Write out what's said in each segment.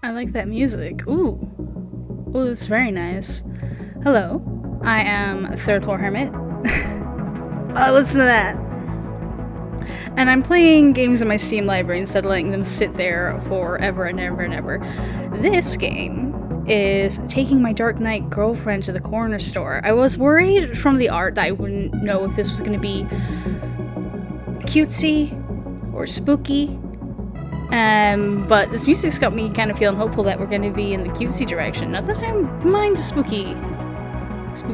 I like that music. Ooh. Ooh, that's very nice. Hello. I am a third floor hermit. Oh, listen to that. And I'm playing games in my Steam library instead of letting them sit there forever and ever and ever. This game is taking my Dark Knight girlfriend to the corner store. I was worried from the art that I wouldn't know if this was going to be cutesy or spooky. But this music's got me kind of feeling hopeful that we're going to be in the cutesy direction. Not that I mind a spooky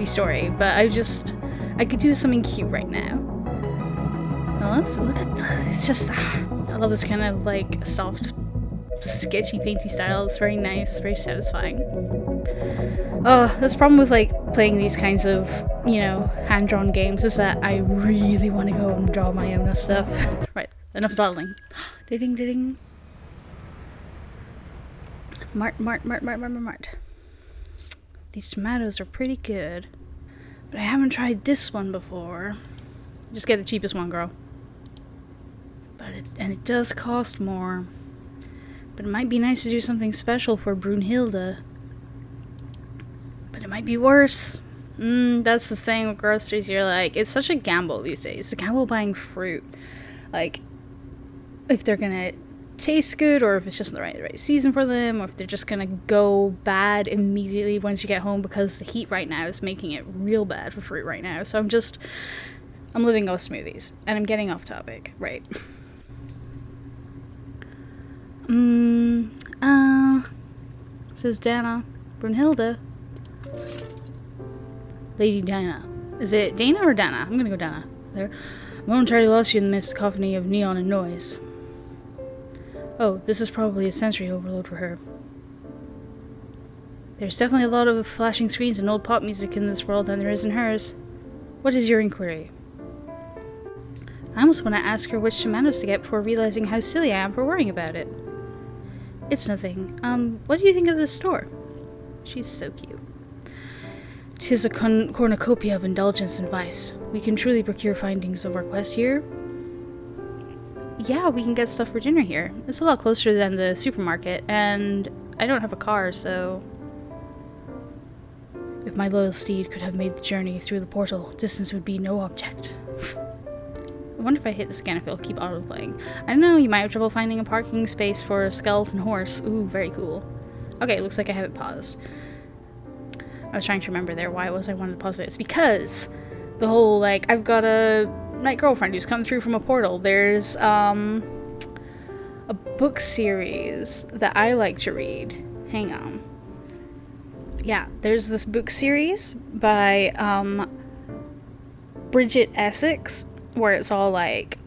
story, but I could do something cute right now. Well, let's look at it's just, I love this kind of like soft, sketchy, painty style. It's very nice, very satisfying. Oh, that's the problem with like playing these kinds of, hand-drawn games is that I really want to go and draw my own stuff. Right, enough dawdling. Ding, ding. Mart. These tomatoes are pretty good, but I haven't tried this one before. Just get the cheapest one, girl. And it does cost more. But it might be nice to do something special for Brunhilde. But it might be worse. That's the thing with groceries. You're like, it's such a gamble these days. It's a gamble buying fruit. Like, if they're gonna taste good, or if it's just the right season for them, or if they're just gonna go bad immediately once you get home, because the heat right now is making it real bad for fruit right now. So I'm living off smoothies, and I'm getting off topic. Right. Says Dana. Brunhilde. Lady Dana. Is it Dana or Dana? I'm gonna go Dana. There. Momentarily lost you in the midst of cacophony of neon and noise. Oh, this is probably a sensory overload for her. There's definitely a lot of flashing screens and old pop music in this world than there is in hers. What is your inquiry? I almost want to ask her which tomatoes to get before realizing how silly I am for worrying about it. It's nothing. What do you think of this store? She's so cute. 'Tis a cornucopia of indulgence and vice. We can truly procure findings of our quest here. Yeah, we can get stuff for dinner here. It's a lot closer than the supermarket, and I don't have a car, so... If my loyal steed could have made the journey through the portal, distance would be no object. I wonder if I hit this again, if it'll keep auto-playing. I don't know, you might have trouble finding a parking space for a skeleton horse. Ooh, very cool. Okay, looks like I have it paused. I was trying to remember there why it was I wanted to pause it. It's because the whole, like, I've got a night girlfriend who's come through from a portal. There's, a book series that I like to read. Hang on. Yeah, there's this book series by, Bridget Essex, where it's all, like,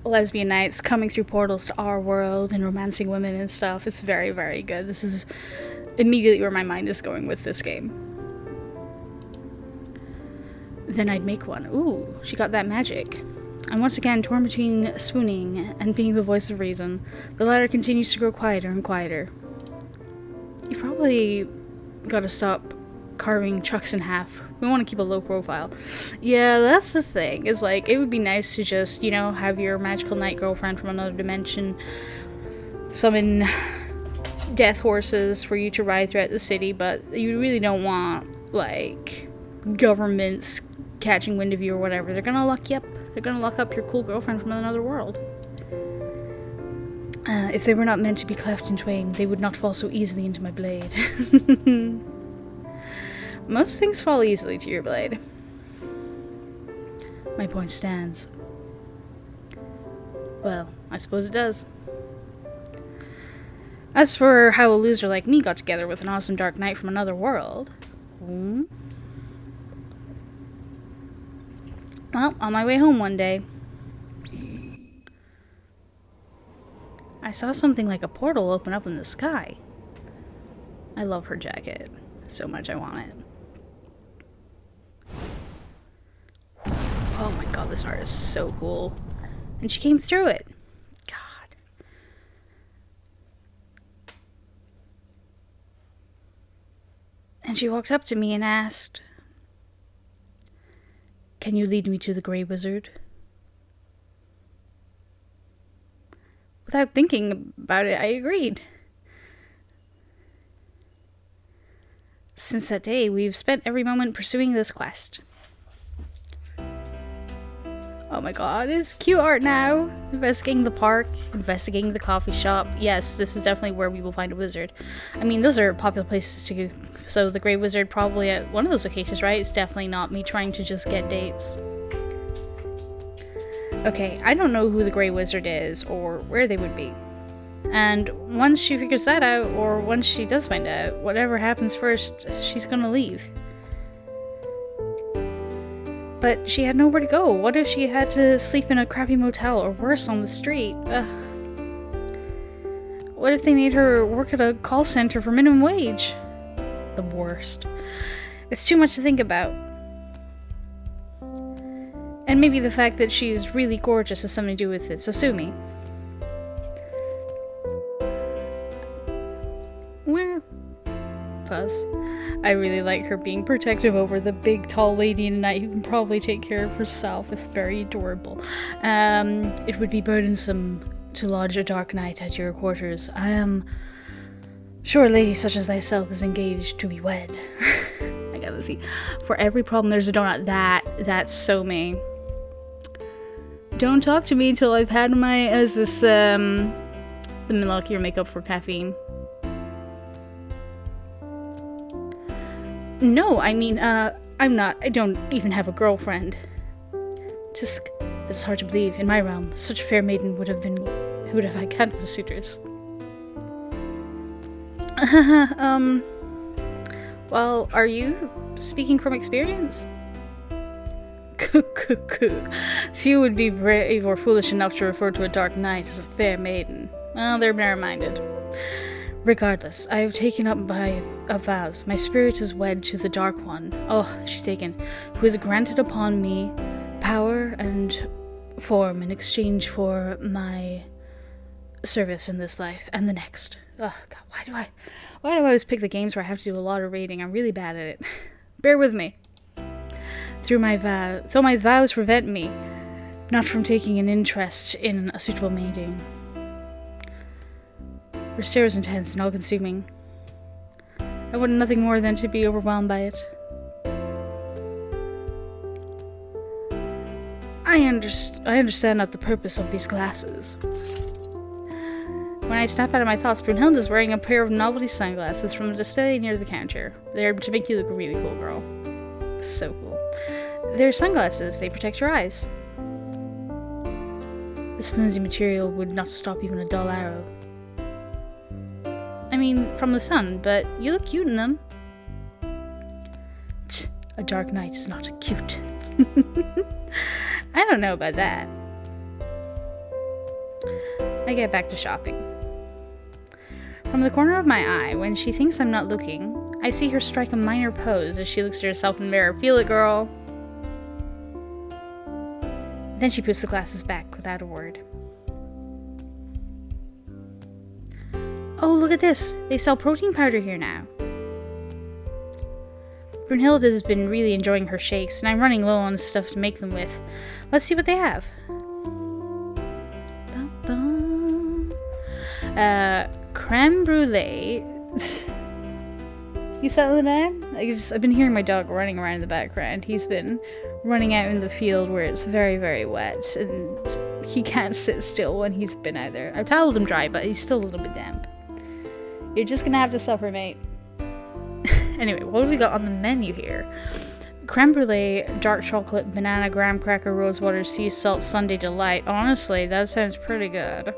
lesbian knights coming through portals to our world and romancing women and stuff. It's very, very good. This is immediately where my mind is going with this game. Then I'd make one. Ooh, she got that magic. I'm once again torn between swooning and being the voice of reason. The latter continues to grow quieter and quieter. You probably gotta stop carving trucks in half. We want to keep a low profile. Yeah, that's the thing. Is like, it would be nice to just, have your magical knight girlfriend from another dimension summon death horses for you to ride throughout the city, but you really don't want, like, governments catching wind of you or whatever. They're gonna lock you up. They're gonna lock up your cool girlfriend from another world. If they were not meant to be cleft in twain, they would not fall so easily into my blade. Most things fall easily to your blade. My point stands. Well, I suppose it does. As for how a loser like me got together with an awesome dark knight from another world... Well, on my way home one day, I saw something like a portal open up in the sky. I love her jacket so much. I want it. Oh my god, this art is so cool. And she came through it. God. And she walked up to me and asked, "Can you lead me to the Grey Wizard?" Without thinking about it, I agreed. Since that day, we've spent every moment pursuing this quest. Oh my god, it's cute art now. Investigating the park, investigating the coffee shop. Yes, this is definitely where we will find a wizard. I mean, those are popular places to go. So the Grey Wizard probably at one of those locations, right? It's definitely not me trying to just get dates. Okay, I don't know who the Grey Wizard is or where they would be. And once she figures that out, or once she does find out, whatever happens first, she's gonna leave. But she had nowhere to go. What if she had to sleep in a crappy motel or worse, on the street? Ugh. What if they made her work at a call center for minimum wage? The worst. It's too much to think about. And maybe the fact that she's really gorgeous has something to do with it, so sue me. Well, pause. I really like her being protective over the big, tall lady in the night who can probably take care of herself. It's very adorable. It would be burdensome to lodge a Dark Knight at your quarters. I am sure a lady such as thyself is engaged to be wed. I gotta see. For every problem, there's a donut. That's so me. Don't talk to me until I've had my, the molecular makeup for caffeine. No, I mean, I'm not. I don't even have a girlfriend. Tisk, it's hard to believe. In my realm, such a fair maiden would have had countless suitors. Well, are you speaking from experience? Few would be brave or foolish enough to refer to a Dark Knight as a fair maiden. Well, they're narrow-minded. Regardless, I have taken up my vows. My spirit is wed to the Dark One. Oh, she's taken. Who has granted upon me power and form in exchange for my service in this life and the next. Oh, God, why do I always pick the games where I have to do a lot of reading? I'm really bad at it. Bear with me. Though my vows prevent me not from taking an interest in a suitable mating. Her stare was intense and all-consuming. I wanted nothing more than to be overwhelmed by it. I understand not the purpose of these glasses. When I snap out of my thoughts, Brunhilde is wearing a pair of novelty sunglasses from a display near the counter. They're to make you look a really cool, girl. So cool. They're sunglasses. They protect your eyes. This flimsy material would not stop even a dull arrow. I mean, from the sun, but you look cute in them. A Dark Knight is not cute. I don't know about that. I get back to shopping. From the corner of my eye, when she thinks I'm not looking, I see her strike a minor pose as she looks at herself in the mirror. Feel it, girl. Then she puts the glasses back without a word. Oh, look at this! They sell protein powder here now. Brunhilde has been really enjoying her shakes, and I'm running low on stuff to make them with. Let's see what they have. Creme brulee. You settling down? I've been hearing my dog running around in the background. He's been running out in the field where it's very, very wet, and he can't sit still when he's been out there. I've toweled him dry, but he's still a little bit damp. You're just gonna have to suffer, mate. Anyway, what have we got on the menu here? Creme brulee, dark chocolate, banana, graham cracker, rosewater, sea salt, Sunday delight. Honestly, that sounds pretty good.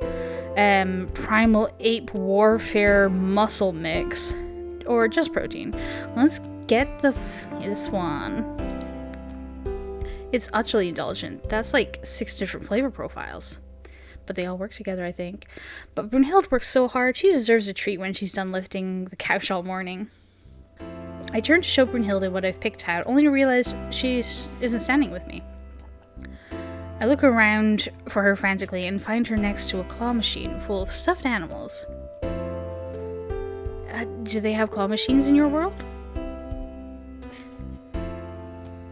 Primal ape warfare muscle mix. Or just protein. Let's get this one. It's utterly indulgent. That's like 6 different flavor profiles. But they all work together, I think. But Brunhilde works so hard, she deserves a treat when she's done lifting the couch all morning. I turn to show Brunhilde what I've picked out, only to realize she isn't standing with me. I look around for her frantically and find her next to a claw machine full of stuffed animals. Do they have claw machines in your world?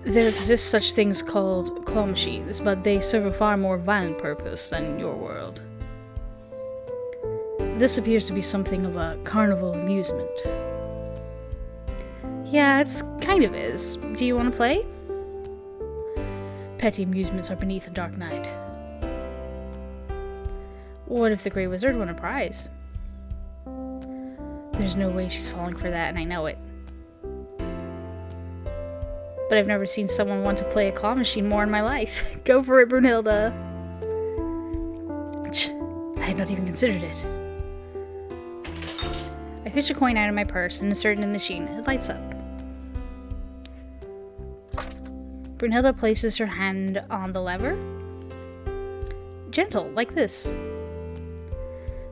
There exist such things called claw machines, but they serve a far more violent purpose than your world. This appears to be something of a carnival amusement. Yeah, it's kind of is. Do you want to play? Petty amusements are beneath a Dark Knight. What if the Grey Wizard won a prize? There's no way she's falling for that, and I know it. But I've never seen someone want to play a claw machine more in my life. Go for it, Brunhilde. I had not even considered it. I fish a coin out of my purse and insert it in the machine. It lights up. Brunhilde places her hand on the lever. Gentle, like this.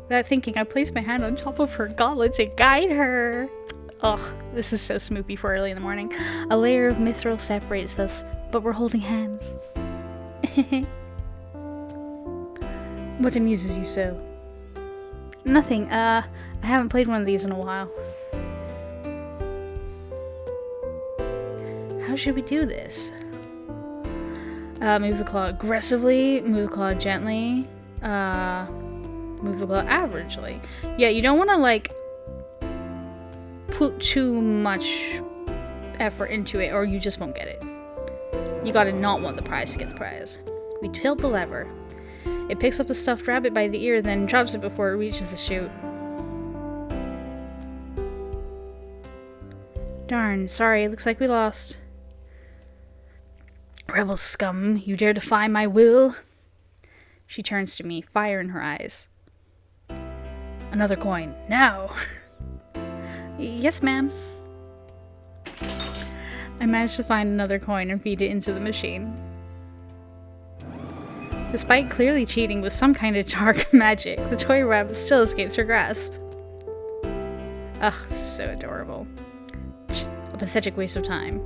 Without thinking, I place my hand on top of her gauntlet to guide her. Ugh, this is so smoopy for early in the morning. A layer of mithril separates us, but we're holding hands. What amuses you so? Nothing. I haven't played one of these in a while. How should we do this? Move the claw aggressively, move the claw gently, move the claw averagely. Yeah, you don't want to, like, put too much effort into it or you just won't get it. You gotta not want the prize to get the prize. We tilt the lever. It picks up a stuffed rabbit by the ear, then drops it before it reaches the chute. Darn, sorry, looks like we lost. Rebel scum, you dare defy my will? She turns to me, fire in her eyes. Another coin, now! Yes, ma'am. I managed to find another coin and feed it into the machine. Despite clearly cheating with some kind of dark magic, the toy rabbit still escapes her grasp. Ugh, so adorable. A pathetic waste of time.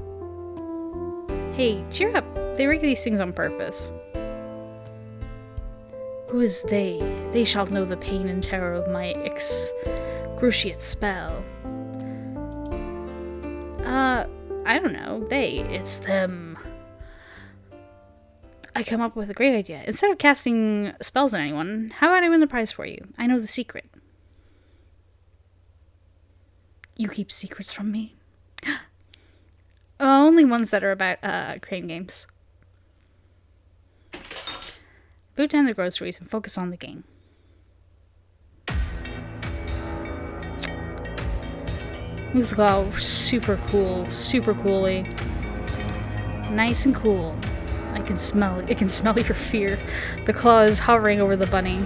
Hey, cheer up. They rig these things on purpose. Who is they? They shall know the pain and terror of my excruciate spell. I don't know. They. It's them. I come up with a great idea. Instead of casting spells on anyone, how about I win the prize for you? I know the secret. You keep secrets from me? Only ones that are about crane games. Boot down the groceries and focus on the game. Move the claw super cool, super coolly. Nice and cool. I can smell it. It can smell your fear. The claw is hovering over the bunny.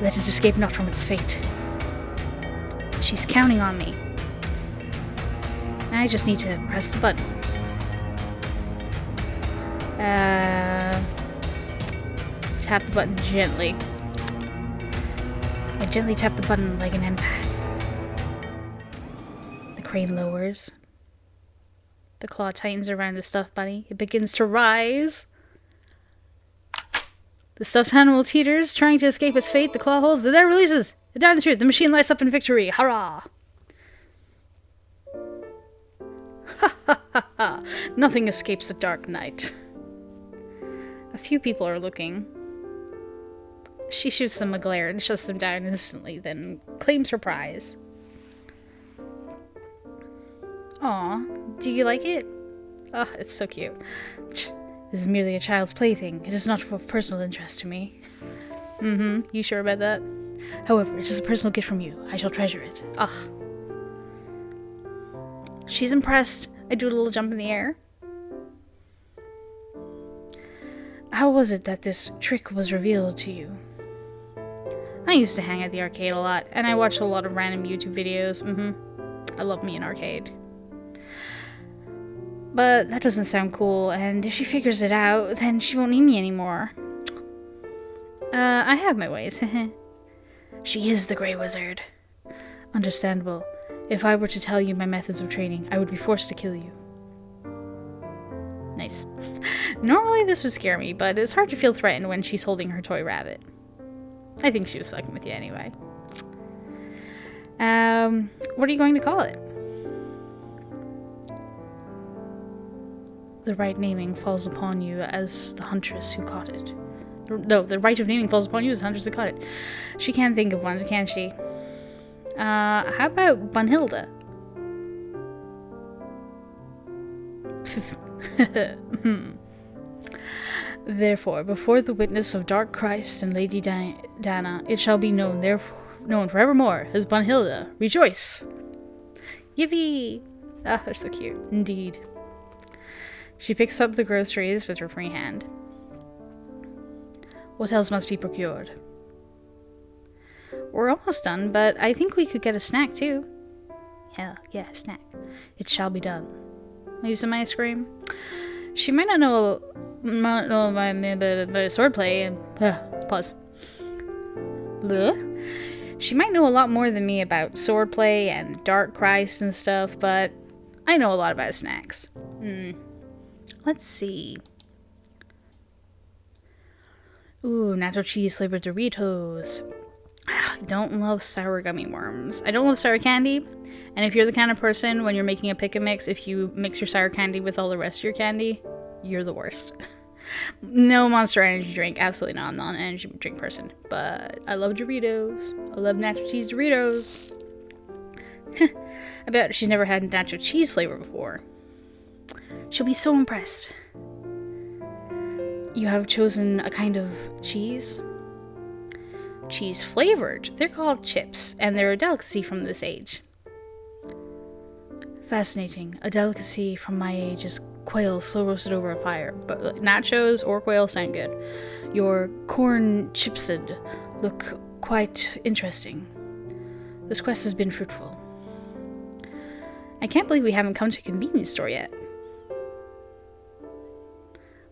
Let it escape not from its fate. She's counting on me. I just need to press the button. Tap the button gently. I gently tap the button like an empath. The crane lowers. The claw tightens around the stuffed bunny. It begins to rise. The stuffed animal teeters, trying to escape its fate. The claw holds. It then releases. Down the chute. The machine lights up in victory. Hurrah! Ha ha ha ha! Nothing escapes the Dark Knight. A few people are looking. She shoots them a glare and shuts them down instantly, then claims her prize. Aw, do you like it? Oh, it's so cute. This is merely a child's plaything. It is not of personal interest to me. You sure about that? However, it is a personal gift from you. I shall treasure it. Ah. She's impressed. I do a little jump in the air. How was it that this trick was revealed to you? I used to hang at the arcade a lot, and I watched a lot of random YouTube videos. I love me an arcade. But that doesn't sound cool, and if she figures it out, then she won't need me anymore. I have my ways. She is the Grey Wizard. Understandable. If I were to tell you my methods of training, I would be forced to kill you. Nice. Normally this would scare me, but it's hard to feel threatened when she's holding her toy rabbit. I think she was fucking with you anyway. What are you going to call it? The right naming falls upon you as the huntress who caught it. No, the right of naming falls upon you as the huntress who caught it. She can't think of one, can she? How about Brunhilde? Therefore, before the witness of Dark Christ and Lady Dana, it shall be known forevermore as Bunhilda. Rejoice! Yippee! Ah, they're so cute. Indeed. She picks up the groceries with her free hand. What else must be procured? We're almost done, but I think we could get a snack too. Hell, yeah, snack. It shall be done. Maybe some ice cream? She might not know my swordplay. Pause. She might know a lot more than me about swordplay and Dark Christ and stuff, but I know a lot about snacks. Let's see. Ooh, nacho cheese flavored Doritos. I don't love sour gummy worms. I don't love sour candy. And if you're the kind of person, when you're making a pick and mix, if you mix your sour candy with all the rest of your candy, you're the worst. No Monster Energy drink. Absolutely not. I'm not an energy drink person. But I love Doritos. I love nacho cheese Doritos. I bet she's never had nacho cheese flavor before. She'll be so impressed. You have chosen a kind of cheese? Cheese flavored. They're called chips, and they're a delicacy from this age. Fascinating. A delicacy from my age is quail slow roasted over a fire, but nachos or quail sound good. Your corn chipsid look quite interesting. This quest has been fruitful. I can't believe we haven't come to a convenience store yet.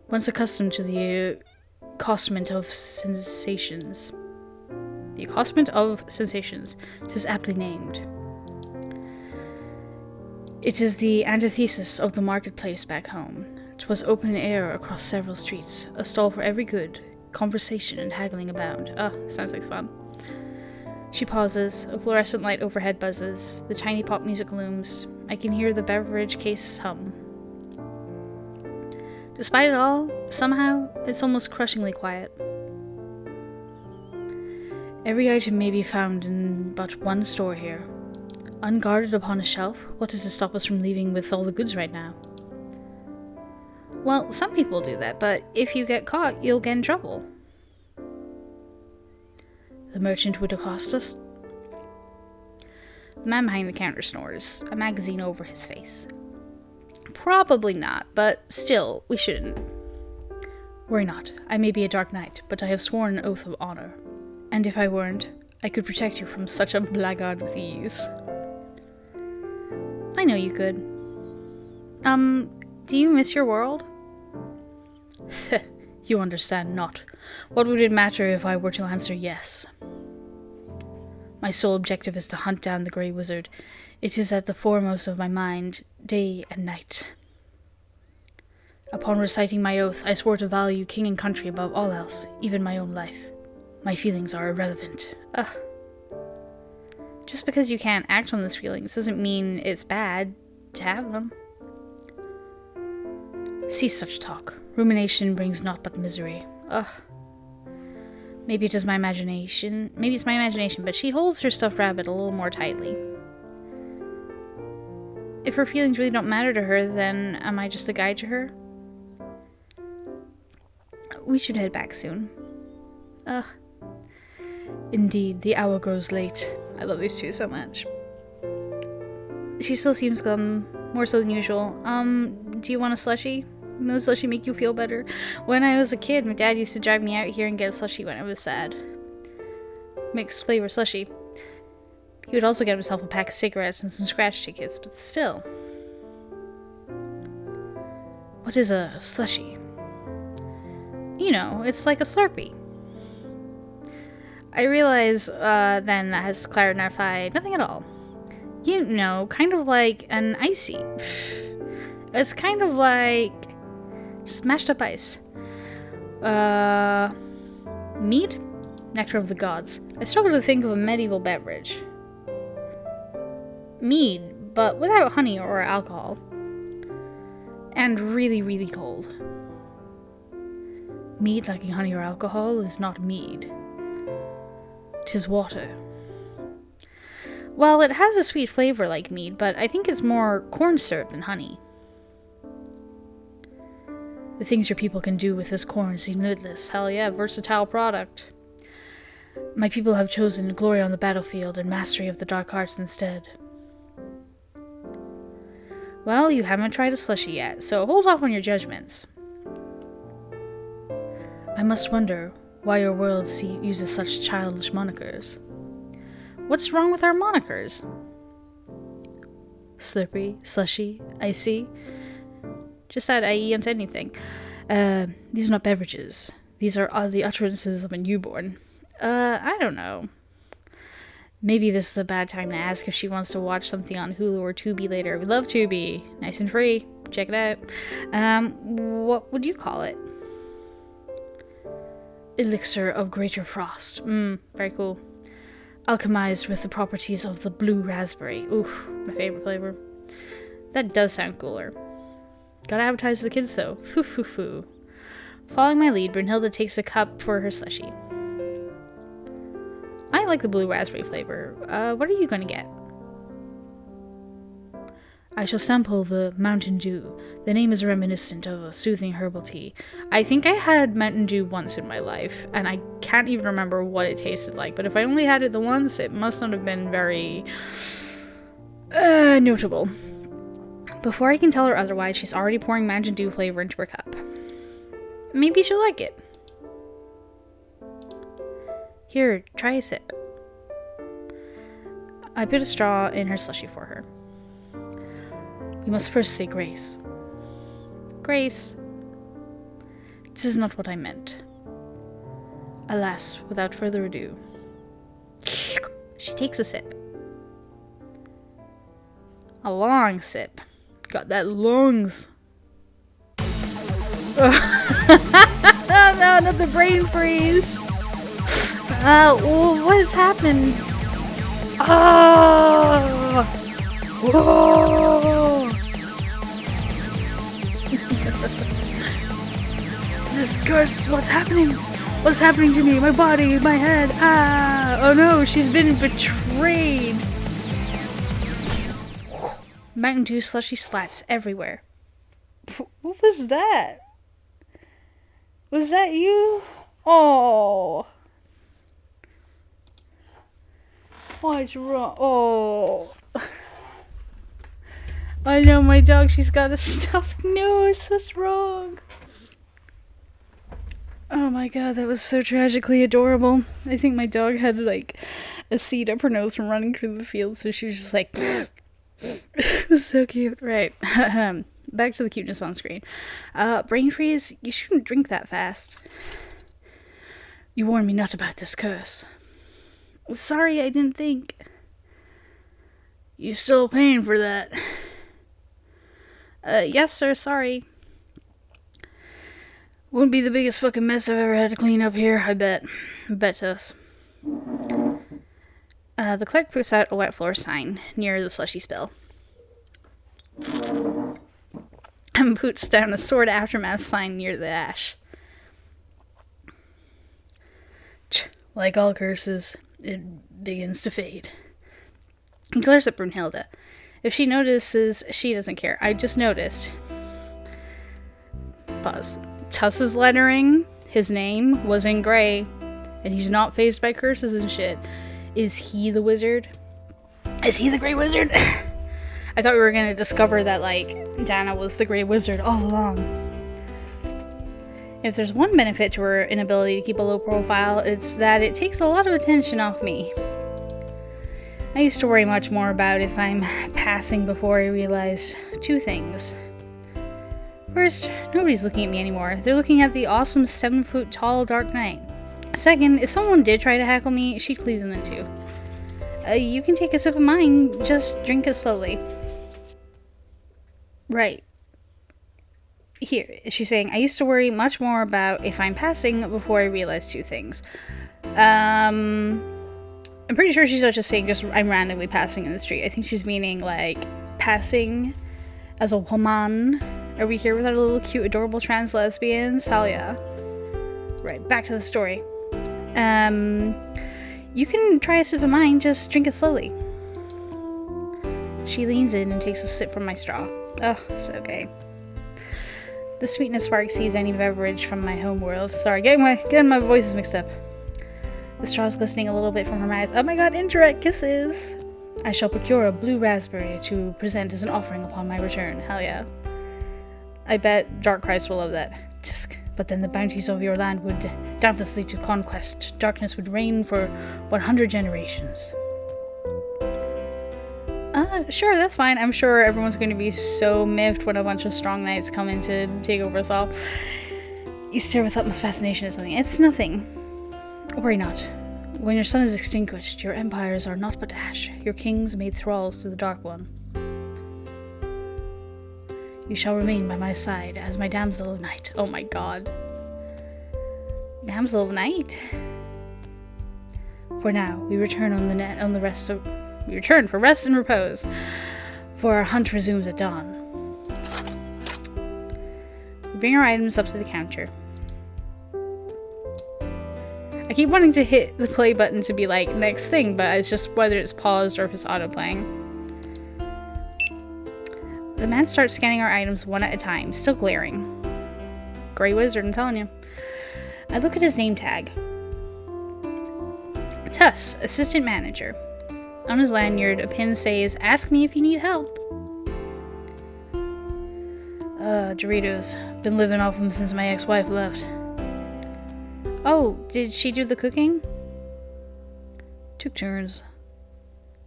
Once accustomed to the accostement of sensations. The accostement of sensations. 'Tis aptly named. It is the antithesis of the marketplace back home. 'Twas open air across several streets, a stall for every good, conversation and haggling abound. Sounds like fun. She pauses, a fluorescent light overhead buzzes, the tiny pop music looms. I can hear the beverage case hum. Despite it all, somehow, it's almost crushingly quiet. Every item may be found in but one store here. Unguarded upon a shelf, what is to stop us from leaving with all the goods right now? Well, some people do that, but if you get caught, you'll get in trouble. The merchant would accost us. The man behind the counter snores, a magazine over his face. Probably not, but still, we shouldn't. Worry not, I may be a Dark Knight, but I have sworn an oath of honor. And if I weren't, I could protect you from such a blackguard with ease. I know you could. Do you miss your world? You understand not. What would it matter if I were to answer yes? My sole objective is to hunt down the Grey Wizard. It is at the foremost of my mind, day and night. Upon reciting my oath, I swore to value king and country above all else, even my own life. My feelings are irrelevant. Just because you can't act on those feelings doesn't mean it's bad to have them. Cease such talk. Rumination brings naught but misery. Maybe it is my imagination. Maybe it's my imagination, but she holds her stuffed rabbit a little more tightly. If her feelings really don't matter to her, then am I just a guide to her? We should head back soon. Indeed, the hour grows late. I love these two so much. She still seems glum, more so than usual. Do you want a slushie? Will a slushie make you feel better? When I was a kid, my dad used to drive me out here and get a slushie when I was sad. Mixed flavor slushie. He would also get himself a pack of cigarettes and some scratch tickets, but still. What is a slushie? You know, it's like a Slurpee. I realize then that has clarified nothing at all. You know, kind of like an icy. It's kind of like just mashed up ice. Mead? Nectar of the gods. I struggle to think of a medieval beverage. Mead, but without honey or alcohol. And really, really cold. Mead lacking honey or alcohol is not mead. 'Tis water. Well, it has a sweet flavor like mead, but I think it's more corn syrup than honey. The things your people can do with this corn seem limitless. Hell yeah, versatile product. My people have chosen glory on the battlefield and mastery of the dark arts instead. Well, you haven't tried a slushie yet, so hold off on your judgments. I must wonder why your world uses such childish monikers. What's wrong with our monikers? Slippery, slushy, icy. Just add IE onto anything. These are not beverages. These are the utterances of a newborn. I don't know. Maybe this is a bad time to ask if she wants to watch something on Hulu or Tubi later. We love Tubi. Nice and free. Check it out. What would you call it? Elixir of Greater Frost. Very cool. Alchemized with the properties of the blue raspberry. Oof, my favorite flavor. That does sound cooler. Gotta advertise to the kids though. Foo foo foo. Following my lead, Brunhilde takes a cup for her slushie. I like the blue raspberry flavor. What are you gonna get? I shall sample the Mountain Dew. The name is reminiscent of a soothing herbal tea. I think I had Mountain Dew once in my life, and I can't even remember what it tasted like, but if I only had it the once, it must not have been very notable. Before I can tell her otherwise, she's already pouring Mountain Dew flavor into her cup. Maybe she'll like it. Here, try a sip. I put a straw in her slushie for her. We must first say grace. Grace. This is not what I meant. Alas, without further ado. She takes a sip. A long sip. Got that lungs. Oh, no, not the brain freeze. What has happened? Oh! Whoa! This curse, what's happening? What's happening to me? My body, my head, oh no, she's been betrayed. Mountain Dew slushy slats everywhere. What was that? Was that you? Oh. What's wrong? Oh. I know my dog, she's got a stuffed nose. What's wrong? Oh my god, that was so tragically adorable. I think my dog had like a seed up her nose from running through the field, so she was just like it was so cute. Right. Back to the cuteness on screen. Brain freeze, you shouldn't drink that fast. You warned me not about this curse. Sorry, I didn't think. You still paying for that? Yes, sir, sorry. Wouldn't be the biggest fucking mess I've ever had to clean up here, I bet. Bet us. The clerk puts out a wet floor sign near the slushy spill. And puts down a sword aftermath sign near the ash. Like all curses, it begins to fade. He glares at Brunhilde. If she notices, she doesn't care. I just noticed. Pause. Tuss's lettering, his name, was in gray. And he's not faced by curses and shit. Is he the wizard? Is he the Grey Wizard? I thought we were gonna discover that, like, Dana was the Grey Wizard all along. If there's one benefit to her inability to keep a low profile, it's that it takes a lot of attention off me. I used to worry much more about if I'm passing before I realized two things. First, nobody's looking at me anymore. They're looking at the awesome 7-foot-tall Dark Knight. Second, if someone did try to heckle me, she'd cleave them in two. You can take a sip of mine, just drink it slowly. Right. Here, she's saying, I used to worry much more about if I'm passing before I realized two things. I'm pretty sure she's not just saying just I'm randomly passing in the street. I think she's meaning, like, passing as a woman. Are we here with our little cute, adorable trans lesbians? Hell yeah. Right, back to the story. You can try a sip of mine, just drink it slowly. She leans in and takes a sip from my straw. Oh, so okay. The sweetness far exceeds any beverage from my home world. Sorry, getting my voices mixed up. The straw's glistening a little bit from her mouth. Oh my god, indirect kisses! I shall procure a blue raspberry to present as an offering upon my return. Hell yeah. I bet Dark Christ will love that. Tsk. But then the bounties of your land would doubtless lead to conquest. Darkness would reign for 100 generations. Sure, that's fine. I'm sure everyone's going to be so miffed when a bunch of strong knights come in to take over us all. You stare with utmost fascination at something. It's nothing. Worry not. When your sun is extinguished, your empires are naught but ash. Your kings made thralls to the Dark One. You shall remain by my side as my damsel of night. Oh my god. Damsel of night? For now, we return we return for rest and repose, for our hunt resumes at dawn. We bring our items up to the counter. I keep wanting to hit the play button to be like, next thing, but it's just whether it's paused or if it's auto-playing. The man starts scanning our items one at a time, still glaring. Grey Wizard, I'm telling you. I look at his name tag. Tuss, Assistant Manager. On his lanyard, a pin says, ask me if you need help. Doritos. Been living off them since my ex-wife left. Oh, did she do the cooking? Took turns.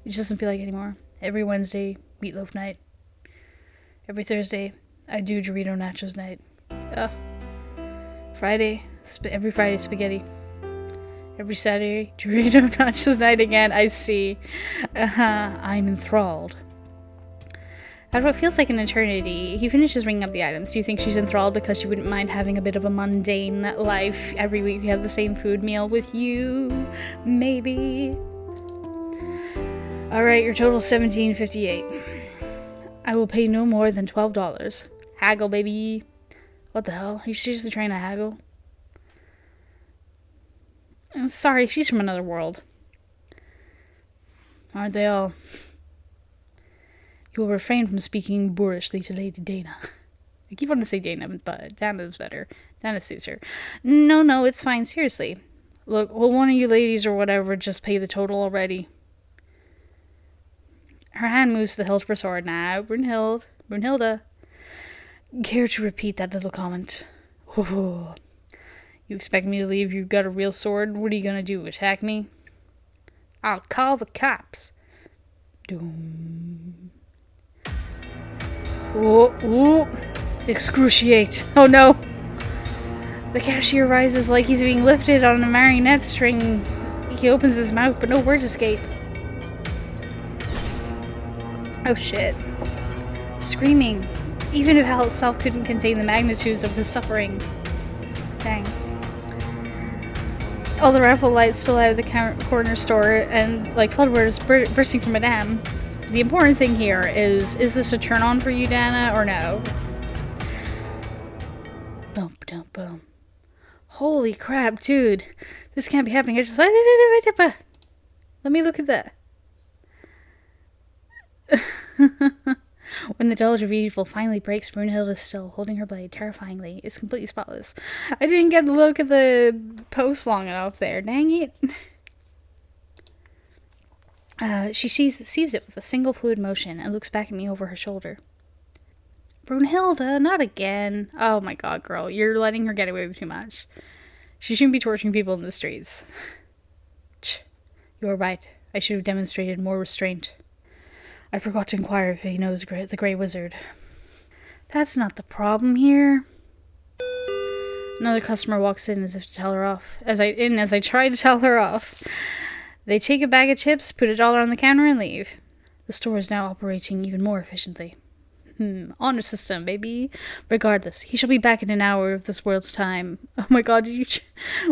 It just doesn't feel like it anymore. Every Wednesday, meatloaf night. Every Thursday, I do Dorito nachos night. Every Friday, spaghetti. Every Saturday, Dorito nachos night again. I see. I'm enthralled. After what feels like an eternity, he finishes ringing up the items. Do you think she's enthralled because she wouldn't mind having a bit of a mundane life? Every week we have the same food meal with you, maybe. Alright, your total's $17.58. I will pay no more than $12. Haggle, baby. What the hell? Are you seriously trying to haggle? Sorry, she's from another world. Aren't they all? You will refrain from speaking boorishly to Lady Dana. I keep wanting to say Dana, but Dana's better. Dana suits her. No, it's fine, seriously. Look, will one of you ladies or whatever just pay the total already? Her hand moves to the hilt of her sword. Now, Brunhilda. Care to repeat that little comment? Oh. You expect me to leave? You've got a real sword? What are you gonna do, attack me? I'll call the cops. Doom. Oh. Excruciate. Oh no. The cashier rises like he's being lifted on a marionette string. He opens his mouth, but no words escape. Oh shit. Screaming. Even if hell itself couldn't contain the magnitudes of his suffering. Dang. All the raffle lights spill out of the corner store and like floodwaters bursting from Madame. The important thing here is this a turn on for you, Dana, or no? Boom, boom, boom. Holy crap, dude. This can't be happening. I just... Let me look at that. When the deluge of evil finally breaks, Brunhilde is still holding her blade terrifyingly. It's completely spotless. I didn't get to look at the post long enough there. Dang it. She sees it with a single fluid motion and looks back at me over her shoulder. Brunhilde, not again. Oh my god, girl. You're letting her get away with too much. She shouldn't be torturing people in the streets. You are right. I should have demonstrated more restraint. I forgot to inquire if he knows the Grey Wizard. That's not the problem here. Another customer walks in as if to tell her off. As I try to tell her off. They take a bag of chips, put $1 on the counter, and leave. The store is now operating even more efficiently. Honor system, baby. Regardless, he shall be back in an hour of this world's time. Oh my god,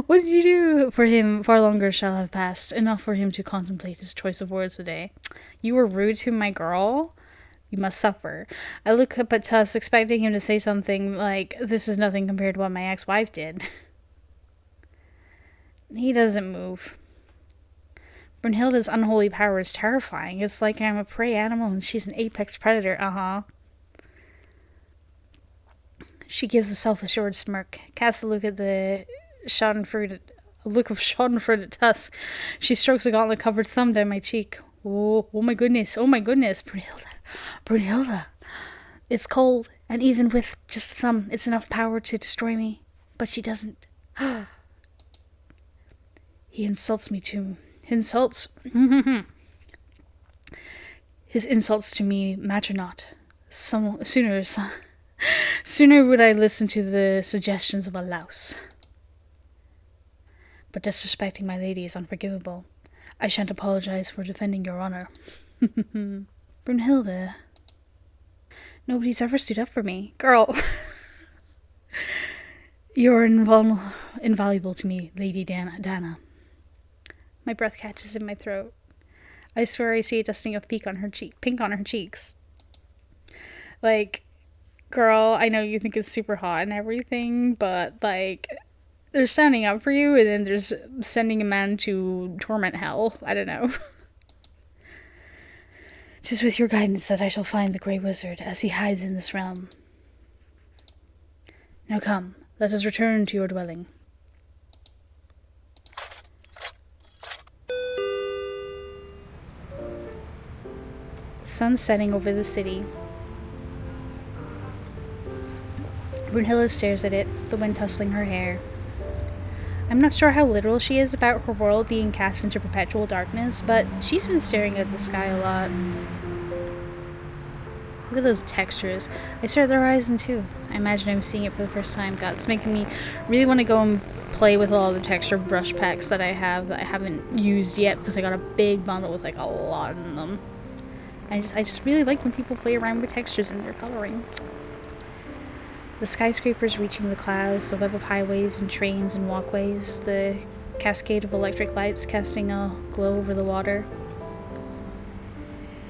what did you do? For him, far longer shall have passed, enough for him to contemplate his choice of words today. You were rude to my girl? You must suffer. I look up at Tuss, expecting him to say something like, this is nothing compared to what my ex-wife did. He doesn't move. Brunhilde's unholy power is terrifying. It's like I'm a prey animal and she's an apex predator. She gives a self-assured smirk, casts a look of schadenfreude tusk. She strokes a gauntlet-covered thumb down my cheek. Oh my goodness, Brunhilde. It's cold, and even with just a thumb, it's enough power to destroy me. But she doesn't. He insults me too. His insults to me matter not. Sooner would I listen to the suggestions of a louse. But disrespecting my lady is unforgivable. I shan't apologize for defending your honor. Brunhilde. Nobody's ever stood up for me. Girl. You're invaluable to me, Lady Dana. My breath catches in my throat. I swear I see a dusting of pink on her cheeks. Like, girl, I know you think it's super hot and everything, but, like, they're standing up for you, and then there's sending a man to torment hell. I don't know. 'Tis with your guidance that I shall find the Grey Wizard, as he hides in this realm. Now come, let us return to your dwelling. The sun's setting over the city. Brunhilde stares at it, the wind tussling her hair. I'm not sure how literal she is about her world being cast into perpetual darkness, but she's been staring at the sky a lot. Look at those textures. I stare at the horizon too. I imagine I'm seeing it for the first time. God, it's making me really want to go and play with all the texture brush packs that I have that I haven't used yet, because I got a big bundle with like a lot in them. I just really like when people play around with textures in their coloring. The skyscrapers reaching the clouds, the web of highways and trains and walkways, the cascade of electric lights casting a glow over the water.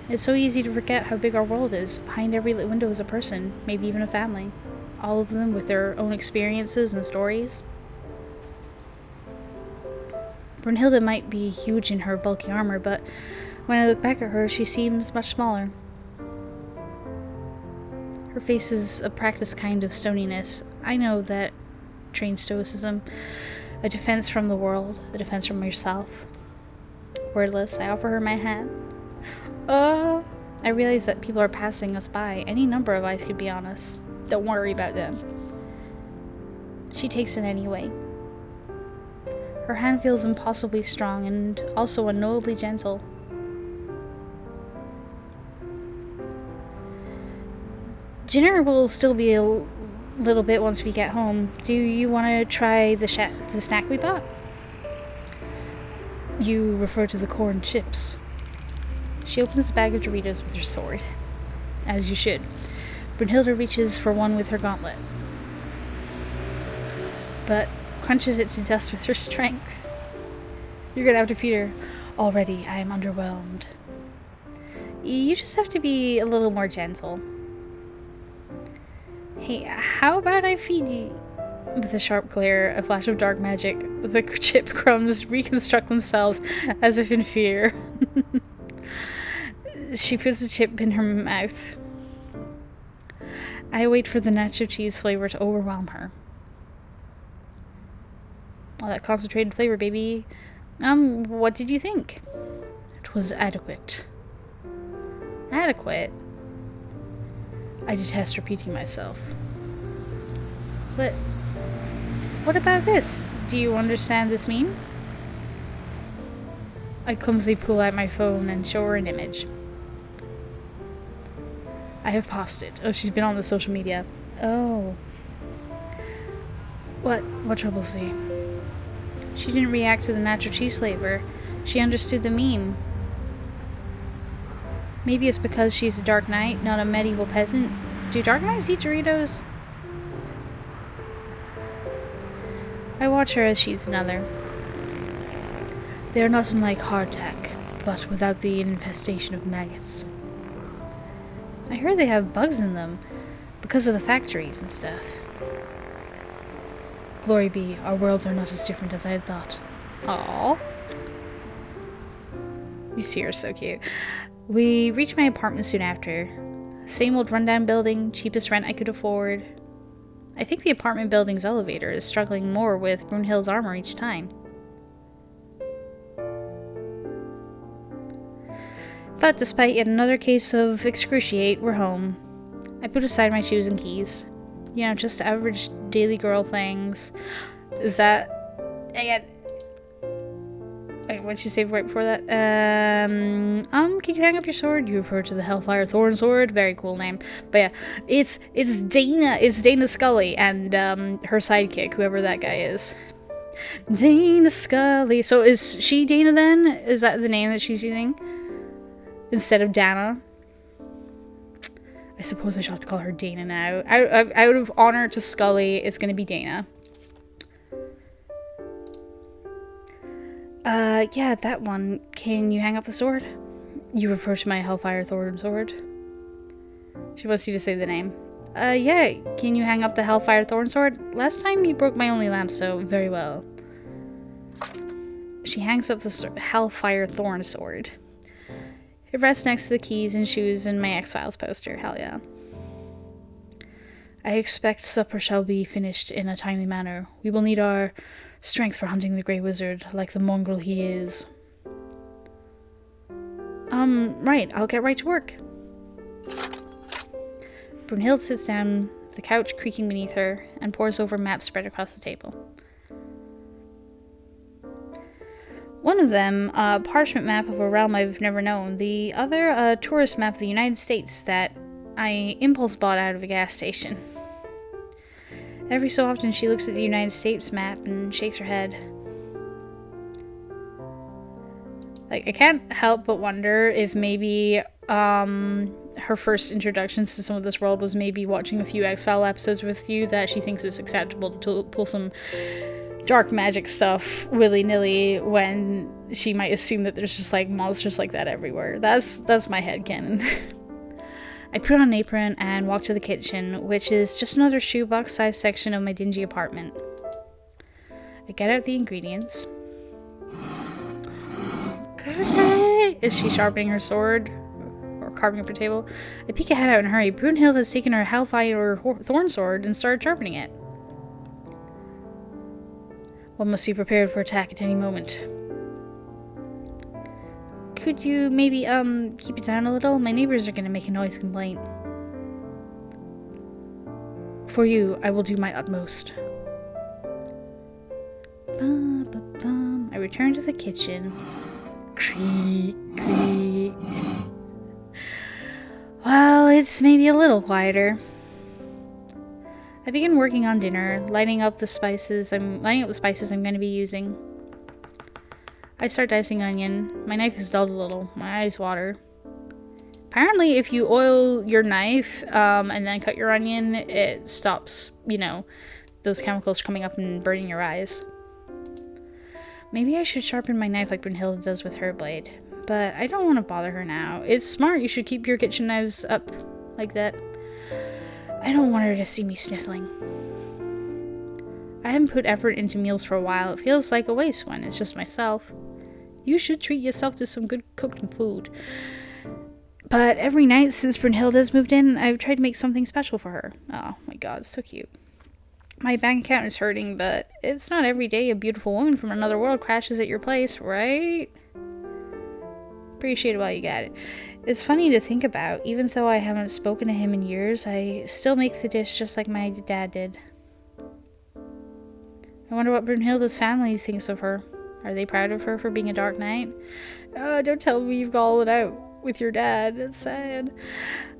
It's so easy to forget how big our world is. Behind every lit window is a person, maybe even a family. All of them with their own experiences and stories. Brunhilde might be huge in her bulky armor, but when I look back at her, she seems much smaller. Her face is a practiced kind of stoniness. I know that trained stoicism, a defense from the world, a defense from yourself. Wordless, I offer her my hand. I realize that people are passing us by. Any number of eyes could be on us. Don't worry about them. She takes it anyway. Her hand feels impossibly strong and also unknowably gentle. Dinner will still be a little bit once we get home. Do you want to try the snack we bought? You refer to the corn chips. She opens a bag of Doritos with her sword. As you should. Brunhilde reaches for one with her gauntlet, but crunches it to dust with her strength. You're gonna have to feed her. Already, I am underwhelmed. You just have to be a little more gentle. Hey, how about I feed you? With a sharp glare, a flash of dark magic, the chip crumbs reconstruct themselves as if in fear. She puts the chip in her mouth. I wait for the nacho cheese flavor to overwhelm her. All that concentrated flavor, baby. What did you think? It was adequate. Adequate? I detest repeating myself. But what about this? Do you understand this meme? I clumsily pull out my phone and show her an image. I have paused it. Oh, she's been on the social media. Oh. What troubles thee? She didn't react to the nacho cheese flavor. She understood the meme. Maybe it's because she's a Dark Knight, not a medieval peasant. Do Dark Knights eat Doritos? I watch her as she eats another. They are not unlike hardtack, but without the infestation of maggots. I heard they have bugs in them, because of the factories and stuff. Glory be, our worlds are not as different as I had thought. Aww. These two are so cute. We reached my apartment soon after. Same old rundown building, cheapest rent I could afford. I think the apartment building's elevator is struggling more with Brunhild's armor each time. But despite yet another case of excruciate, we're home. I put aside my shoes and keys. You know, just average daily girl things. Is that... Again... Wait, what did you say right before that? Can you hang up your sword? You refer to the Hellfire Thorn Sword. Very cool name. But yeah, it's Dana. It's Dana Scully and her sidekick, whoever that guy is. Dana Scully. So is she Dana then? Is that the name that she's using? Instead of Dana? I suppose I should have to call her Dana now. Out of honor to Scully, it's gonna be Dana. Yeah, that one. Can you hang up the sword? You refer to my Hellfire Thorn Sword. She wants you to say the name. Yeah, can you hang up the Hellfire Thorn Sword? Last time you broke my only lamp, so very well. She hangs up the Hellfire Thorn Sword. It rests next to the keys and shoes and my X-Files poster. Hell yeah. I expect supper shall be finished in a timely manner. We will need our strength for hunting the Grey Wizard, like the mongrel he is. Right, I'll get right to work. Brunhild sits down, the couch creaking beneath her, and pores over maps spread across the table. One of them, a parchment map of a realm I've never known. The other, a tourist map of the United States that I impulse bought out of a gas station. Every so often she looks at the United States map and shakes her head. Like, I can't help but wonder if maybe her first introductions to some of this world was maybe watching a few X-File episodes with you, that she thinks it's acceptable to pull some dark magic stuff willy-nilly when she might assume that there's just like monsters like that everywhere. That's my headcanon. I put on an apron and walk to the kitchen, which is just another shoebox-sized section of my dingy apartment. I get out the ingredients. Is she sharpening her sword? Or carving up her table? I peek ahead out in a hurry. Brunhild has taken her Hellfire Thorn Sword and started sharpening it. One must be prepared for attack at any moment. Could you maybe, keep it down a little? My neighbors are gonna make a noise complaint. For you, I will do my utmost. I return to the kitchen. Creak, creak. Well, it's maybe a little quieter. I begin working on dinner, lighting up the spices I'm going to be using. I start dicing onion. My knife is dulled a little. My eyes water. Apparently, if you oil your knife and then cut your onion, it stops, you know, those chemicals coming up and burning your eyes. Maybe I should sharpen my knife like Brunhilde does with her blade, but I don't want to bother her now. It's smart. You should keep your kitchen knives up like that. I don't want her to see me sniffling. I haven't put effort into meals for a while. It feels like a waste when it's just myself. You should treat yourself to some good cooked food. But every night since Brunhilde has moved in, I've tried to make something special for her. Oh my god, so cute. My bank account is hurting, but it's not every day a beautiful woman from another world crashes at your place, right? Appreciate it while you got it. It's funny to think about. Even though I haven't spoken to him in years, I still make the dish just like my dad did. I wonder what Brunhilde's family thinks of her. Are they proud of her for being a Dark Knight? Oh, don't tell me you've got all it out with your dad. It's sad.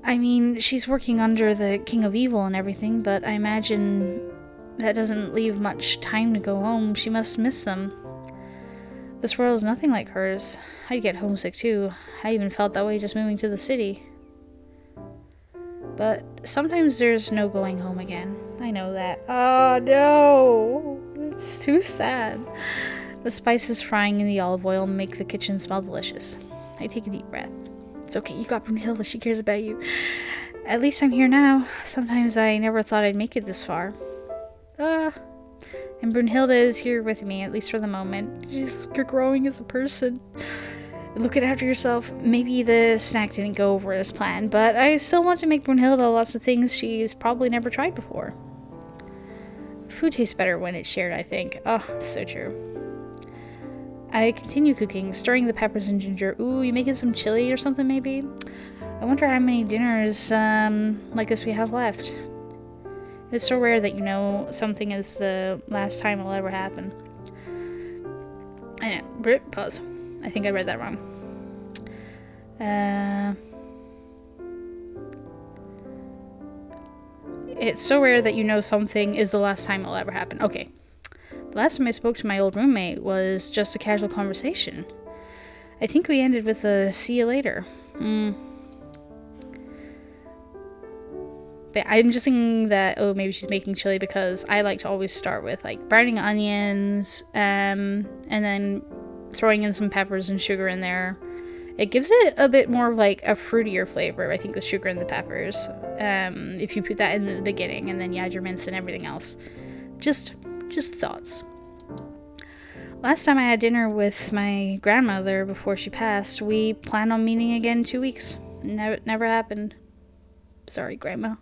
I mean, she's working under the King of Evil and everything, but I imagine that doesn't leave much time to go home. She must miss them. This world is nothing like hers. I'd get homesick too. I even felt that way just moving to the city. But sometimes there's no going home again. I know that. Oh no! It's too sad. The spices frying in the olive oil make the kitchen smell delicious. I take a deep breath. It's okay, you got Brunhilde. She cares about you. At least I'm here now. Sometimes I never thought I'd make it this far. And Brunhilde is here with me, at least for the moment. You're growing as a person. Looking after yourself. Maybe the snack didn't go over as planned, but I still want to make Brunhilde lots of things she's probably never tried before. Food tastes better when it's shared, I think. Oh, so true. I continue cooking, stirring the peppers and ginger. Ooh, you making some chili or something, maybe? I wonder how many dinners like this we have left. It's so rare that you know something is the last time it'll ever happen. I know. Pause. I think I read that wrong. It's so rare that you know something is the last time it'll ever happen. Okay. The last time I spoke to my old roommate was just a casual conversation. I think we ended with a see you later. But I'm just thinking that, oh, maybe she's making chili because I like to always start with, like, browning onions, and then throwing in some peppers and sugar in there. It gives it a bit more of, like, a fruitier flavor, I think, the sugar and the peppers. If you put that in the beginning, and then you add your mince and everything else. Just thoughts. Last time I had dinner with my grandmother before she passed, we planned on meeting again in 2 weeks. Never happened. Sorry, Grandma.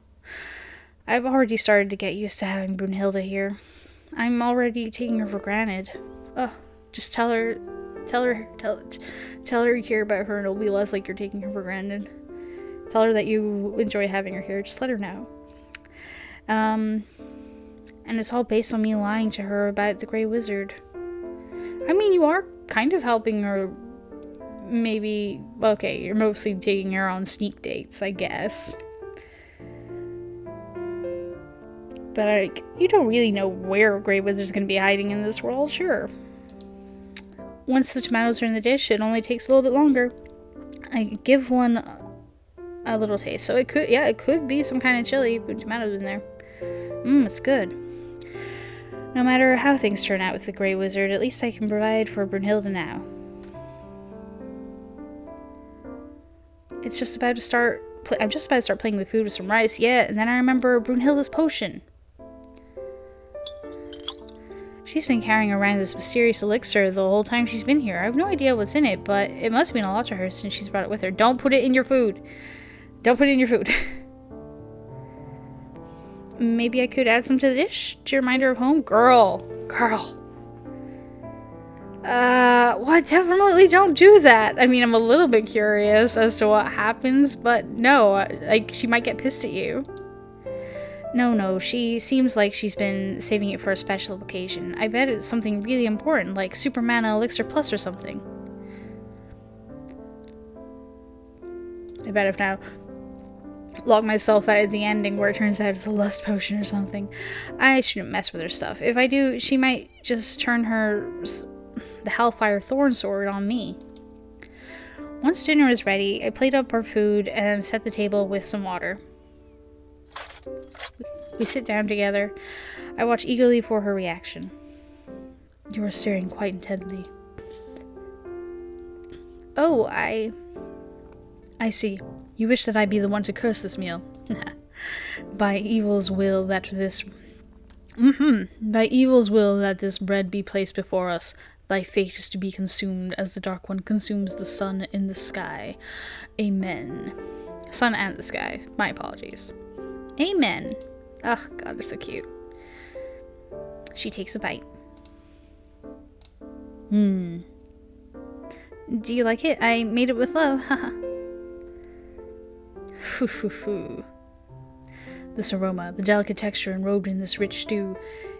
I've already started to get used to having Brunhilde here. I'm already taking her for granted. Oh, just tell her you care about her and it'll be less like you're taking her for granted. Tell her that you enjoy having her here. Just let her know. And it's all based on me lying to her about the Grey Wizard. I mean, you are kind of helping her. Maybe, okay, you're mostly taking her on sneak dates, I guess. But, like, you don't really know where Grey Wizard's gonna be hiding in this world, sure. Once the tomatoes are in the dish, it only takes a little bit longer. I give one a little taste. So it could be some kind of chili with tomatoes in there. It's good. No matter how things turn out with the Grey Wizard, at least I can provide for Brunhilde now. It's just about to start. I'm just about to start playing the food with some rice. Yeah, and then I remember Brunhilde's potion. She's been carrying around this mysterious elixir the whole time she's been here. I have no idea what's in it, but it must mean a lot to her since she's brought it with her. Don't put it in your food. Don't put it in your food. Maybe I could add some to the dish to remind her of home? Girl. What? Definitely don't do that. I mean, I'm a little bit curious as to what happens, but no, like, she might get pissed at you. No, she seems like she's been saving it for a special occasion. I bet it's something really important, like Super Mana Elixir Plus or something. I bet if now log myself out at the ending where it turns out it's a lust potion or something. I shouldn't mess with her stuff. If I do, she might just turn the Hellfire Thorn Sword on me. Once dinner was ready, I plated up our food and set the table with some water. We sit down together. I watch eagerly for her reaction. You are staring quite intently. Oh, I see. You wish that I be the one to curse this meal. By evil's will that this bread be placed before us, thy fate is to be consumed as the Dark One consumes the sun in the sky. Amen. Sun and the sky. My apologies. Amen. Oh, God, they're so cute. She takes a bite. Do you like it? I made it with love. Haha. This aroma, the delicate texture enrobed in this rich stew,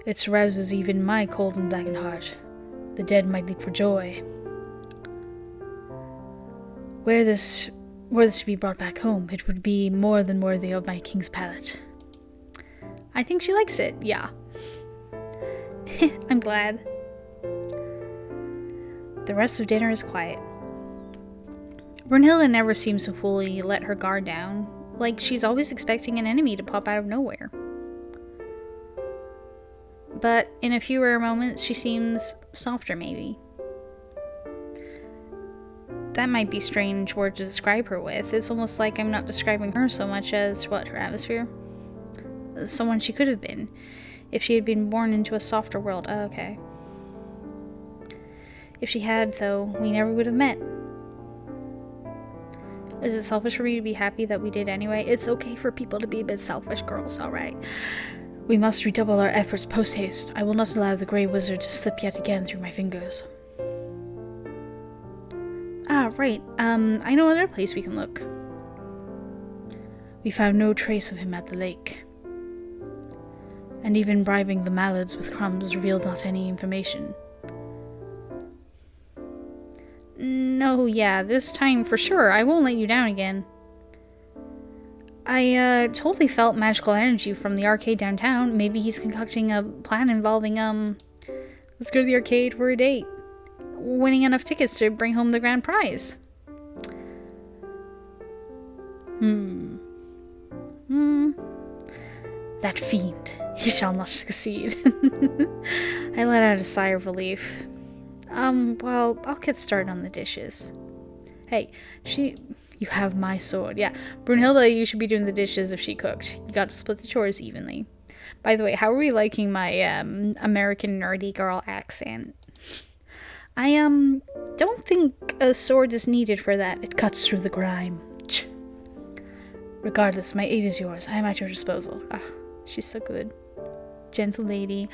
it arouses even my cold and blackened heart. The dead might leap for joy. Were this to be brought back home, it would be more than worthy of my king's palate. I think she likes it, yeah. I'm glad. The rest of dinner is quiet. Brunhilde never seems to fully let her guard down, like she's always expecting an enemy to pop out of nowhere. But in a few rare moments, she seems softer, maybe. That might be a strange word to describe her with. It's almost like I'm not describing her so much as, her atmosphere? Someone she could have been, if she had been born into a softer world. Oh, okay. If she had, though, we never would have met. Is it selfish for me to be happy that we did anyway? It's okay for people to be a bit selfish, girls, alright? We must redouble our efforts post-haste. I will not allow the Grey Wizard to slip yet again through my fingers. Ah, right. I know another place we can look. We found no trace of him at the lake. And even bribing the mallards with crumbs revealed not any information. No, yeah, this time for sure. I won't let you down again. I totally felt magical energy from the arcade downtown. Maybe he's concocting a plan involving, let's go to the arcade for a date. Winning enough tickets to bring home the grand prize. That fiend. He shall not succeed. I let out a sigh of relief. Well, I'll get started on the dishes. Hey, you have my sword. Yeah, Brunhilde, you should be doing the dishes if she cooked. You got to split the chores evenly. By the way, how are we liking my, American nerdy girl accent? I, don't think a sword is needed for that. It cuts through the grime. Ch. Regardless, my aid is yours. I am at your disposal. Ah, she's so good. Gentle lady.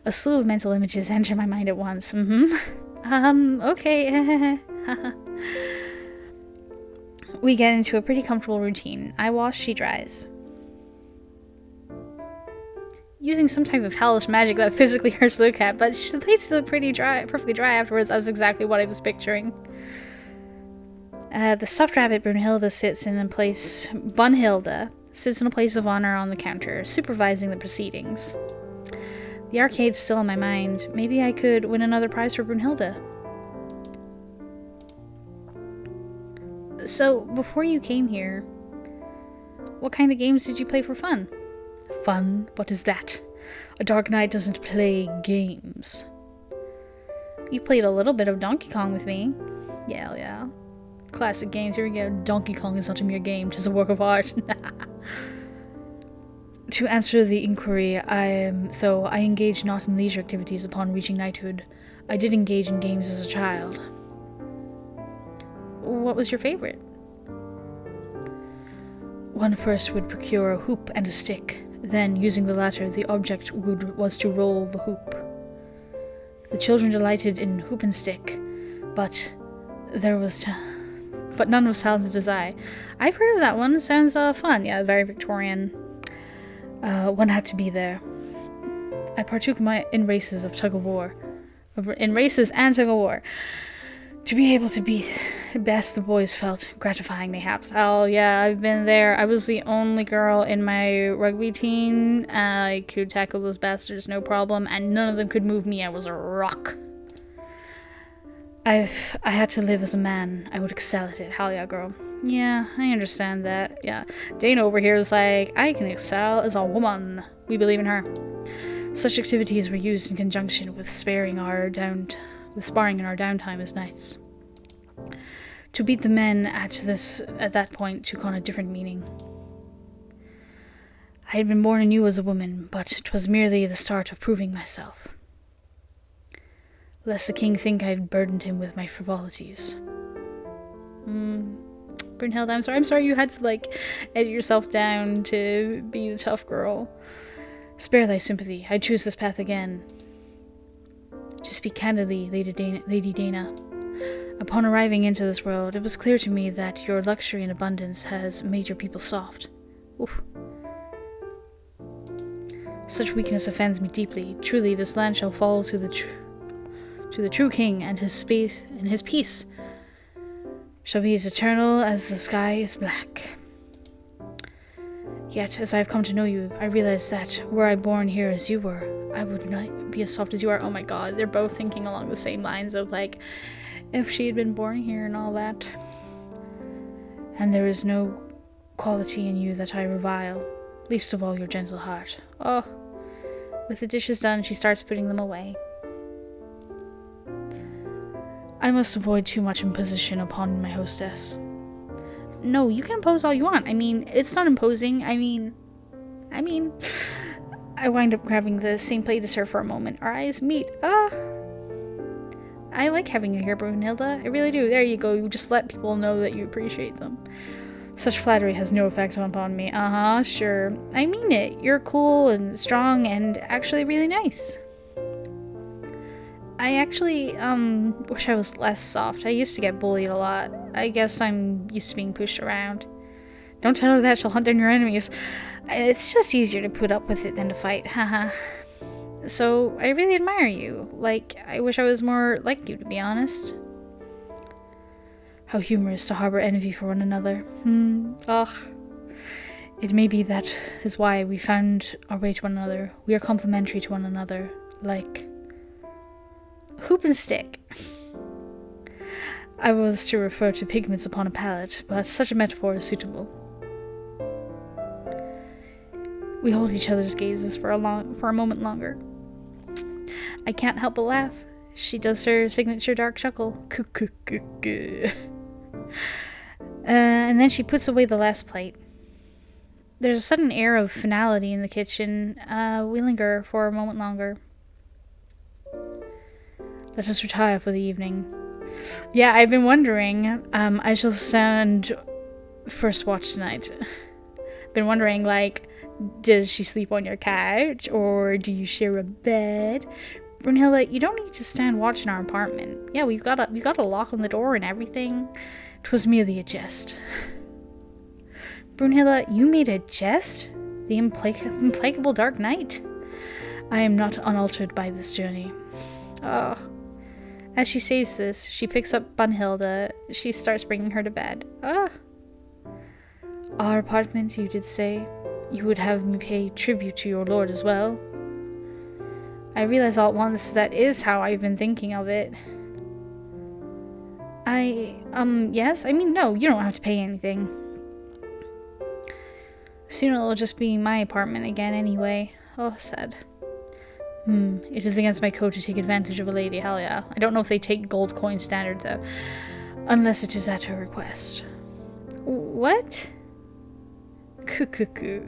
A slew of mental images enter my mind at once. Okay. We get into a pretty comfortable routine. I wash, she dries. Using some type of hellish magic that physically hurts to look at, but the place looked pretty dry, perfectly dry afterwards. That's exactly what I was picturing. The stuffed rabbit Brunhilde sits in a place... Bunhilde sits in a place of honor on the counter, supervising the proceedings. The arcade's still in my mind. Maybe I could win another prize for Brunhilde. So, before you came here, what kind of games did you play for fun? Fun? What is that? A Dark Knight doesn't play games. You played a little bit of Donkey Kong with me. Yeah. Classic games, here we go. Donkey Kong is not a mere game, 'tis a work of art. To answer the inquiry, though I engaged not in leisure activities upon reaching knighthood, I did engage in games as a child. What was your favorite? One first would procure a hoop and a stick. Then, using the latter, the object was to roll the hoop. The children delighted in hoop and stick, but none was talented as I. I've heard of that one. Sounds fun. Yeah, very Victorian. One had to be there. I partook in races and tug of war. To be able to beat best the boys felt gratifying, mayhaps. Oh, yeah, I've been there. I was the only girl in my rugby team. I could tackle those bastards, no problem, and none of them could move me. I was a rock. If I had to live as a man, I would excel at it. Hell yeah, girl. Yeah, I understand that. Yeah, Dana over here is like, I can excel as a woman. We believe in her. Such activities were used in conjunction with sparring in our downtime as knights. To beat the men at that point took on a different meaning. I had been born anew as a woman, but 'twas merely the start of proving myself. Lest the king think I had burdened him with my frivolities. Brunhilde, I'm sorry you had to, edit yourself down to be the tough girl. Spare thy sympathy. I choose this path again. To speak candidly, Lady Dana, upon arriving into this world, it was clear to me that your luxury and abundance has made your people soft. Oof. Such weakness offends me deeply. Truly, this land shall fall to the true king, and his peace shall be as eternal as the sky is black. Yet, as I have come to know you, I realize that, were I born here as you were, I would not be as soft as you are. Oh my god, they're both thinking along the same lines of, if she had been born here and all that. And there is no quality in you that I revile, least of all your gentle heart. Oh, with the dishes done, she starts putting them away. I must avoid too much imposition upon my hostess. No, you can impose all you want. I mean, it's not imposing. I mean, I wind up grabbing the same plate as her for a moment. Our eyes meet. I like having you here, Brunhilde. I really do. There you go. You just let people know that you appreciate them. Such flattery has no effect upon me. Uh-huh, sure. I mean it. You're cool and strong and actually really nice. I actually, wish I was less soft. I used to get bullied a lot. I guess I'm used to being pushed around. Don't tell her that, she'll hunt down your enemies. It's just easier to put up with it than to fight, haha. So, I really admire you. Like, I wish I was more like you, to be honest. How humorous to harbor envy for one another. Ugh. It may be that is why we found our way to one another. We are complementary to one another. Like hoop and stick. I was to refer to pigments upon a palette, but such a metaphor is suitable. We hold each other's gazes for a moment longer. I can't help but laugh. She does her signature dark chuckle. And then she puts away the last plate. There's a sudden air of finality in the kitchen. We linger for a moment longer. Let us retire for the evening. Yeah, I've been wondering. I shall stand first watch tonight. Been wondering, like, does she sleep on your couch, or do you share a bed? Brunhilde, you don't need to stand watch in our apartment. Yeah, we've got a lock on the door and everything. 'Twas merely a jest. Brunhilde, you made a jest? The implacable Dark Knight? I am not unaltered by this journey. Oh. As she says this, she picks up Brunhilde. She starts bringing her to bed. Ah. Our apartment, you did say? You would have me pay tribute to your lord as well? I realize all at once that is how I've been thinking of it. Yes? I mean, no, you don't have to pay anything. Soon it'll just be my apartment again anyway. Oh, sad. It is against my code to take advantage of a lady, hell yeah. I don't know if they take gold coin standard, though. Unless it is at her request. What? Cuckoo.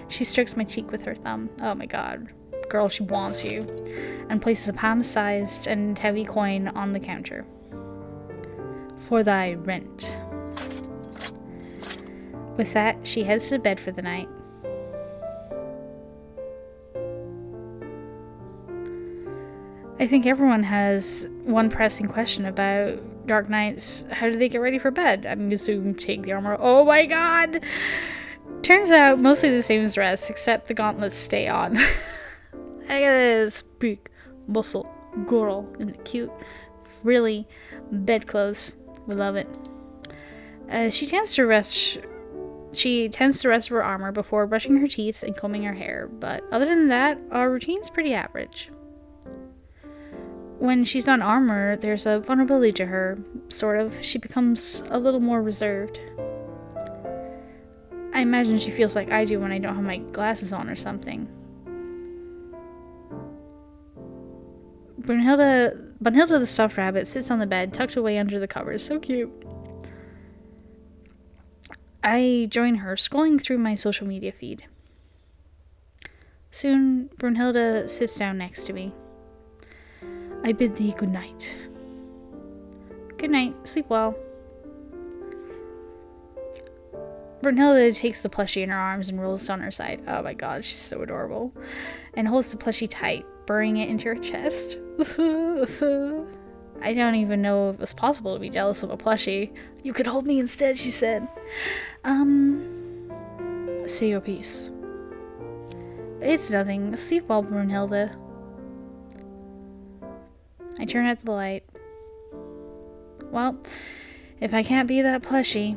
She strokes my cheek with her thumb. Oh my god. Girl, she wants you. And places a palm-sized and heavy coin on the counter. For thy rent. With that, she heads to bed for the night. I think everyone has one pressing question about Dark Knights. How do they get ready for bed? I'm assuming take the armor. Oh my god! Turns out, mostly the same as the rest, except the gauntlets stay on. Look at this big muscle girl in the cute, really bed clothes. We love it. She tends to rest her armor before brushing her teeth and combing her hair, but other than that, our routine's pretty average. When she's not armor, there's a vulnerability to her, sort of. She becomes a little more reserved. I imagine she feels like I do when I don't have my glasses on or something. Brunhilde the stuffed rabbit sits on the bed, tucked away under the covers. So cute. I join her, scrolling through my social media feed. Soon, Brunhilde sits down next to me. I bid thee good night. Good night. Sleep well. Brunhilde takes the plushie in her arms and rolls it on her side. Oh my god, she's so adorable. And holds the plushie tight, burying it into her chest. I don't even know if it's possible to be jealous of a plushie. You could hold me instead, she said. Say your piece. It's nothing. Sleep well, Brunhilde. I turn out the light. Well, if I can't be that plushie.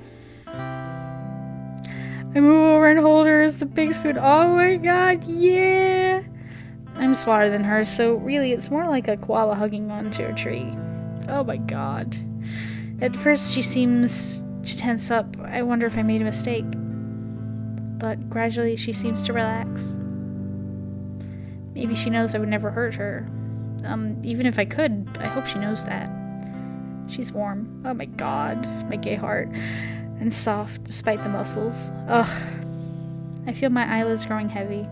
I move over and hold her as the big spoon. Oh my god, yeah! I'm smaller than her, so really it's more like a koala hugging onto a tree. Oh my god. At first she seems to tense up. I wonder if I made a mistake. But gradually she seems to relax. Maybe she knows I would never hurt her. Even if I could, I hope she knows that. She's warm. Oh my god, my gay heart. And soft, despite the muscles. Ugh. I feel my eyelids growing heavy.